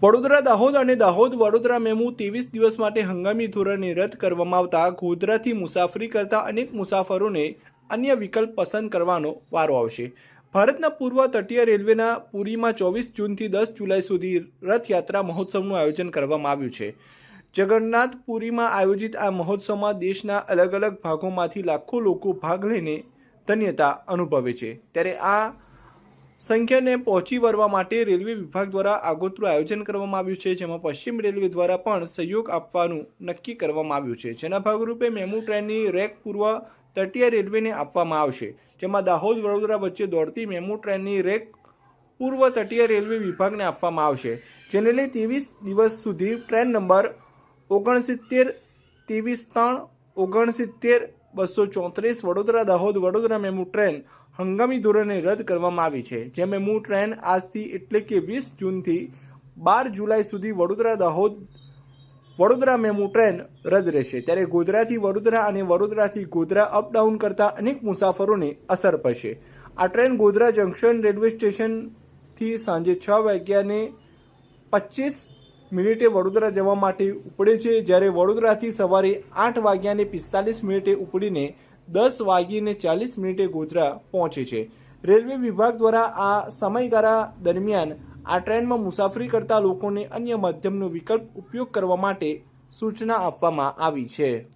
વડોદરા દાહોદ અને દાહોદ વડોદરા મેમુ 23 દિવસ માટે હંગામી ધોરણે રદ કરવામાં આવતા ગોધરાથી મુસાફરી કરતા અનેક મુસાફરોને અન્ય વિકલ્પ પસંદ કરવાનો વારો આવશે। ભારતના પૂર્વ તટીય રેલવેના પુરીમાં 24 જૂનથી 10 જુલાઈ સુધી રથયાત્રા મહોત્સવનું આયોજન કરવામાં આવ્યું છે। જગન્નાથપુરીમાં આયોજિત આ મહોત્સવમાં દેશના અલગ અલગ ભાગોમાંથી લાખો લોકો ભાગ લઈને ધન્યતા અનુભવે છે। ત્યારે આ સંખ્યાને પહોંચી વળવા માટે રેલવે વિભાગ દ્વારા આગોતરું આયોજન કરવામાં આવ્યું છે, જેમાં પશ્ચિમ રેલવે દ્વારા પણ સહયોગ આપવાનું નક્કી કરવામાં આવ્યું છે। જેના ભાગરૂપે મેમુ ટ્રેનની રેક પૂર્વ તટીય રેલવેને આપવામાં આવશે, જેમાં દાહોદ વડોદરા વચ્ચે દોડતી મેમુ ટ્રેનની રેક પૂર્વ તટીય રેલવે વિભાગને આપવામાં આવશે, જેને લઈ 23 દિવસ સુધી train number 69, 23-3, 69, 234 Vadodara Dahod Vadodara MEMU train હંગામી ધોરણે રદ કરવામાં આવી છે। જે મેમુ ટ્રેન આજથી એટલે કે 20 જૂનથી 12 જુલાઈ સુધી વડોદરા દાહોદ વડોદરા મેમુ ટ્રેન રદ રહેશે। ત્યારે ગોધરાથી વડોદરા અને વડોદરાથી ગોધરા અપડાઉન કરતા અનેક મુસાફરોને અસર પડશે। આ ટ્રેન ગોધરા જંકશન રેલવે સ્ટેશનથી સાંજે 6:25 વડોદરા જવા માટે ઉપડે છે, જ્યારે વડોદરાથી સવારે 8:45 ઉપડીને 10:40 ગોધરા પહોંચે છે। રેલવે વિભાગ દ્વારા આ સમયગાળા દરમિયાન આ ટ્રેનમાં મુસાફરી કરતા લોકોને અન્ય માધ્યમનો વિકલ્પ ઉપયોગ કરવા માટે સૂચના આપવામાં આવી છે।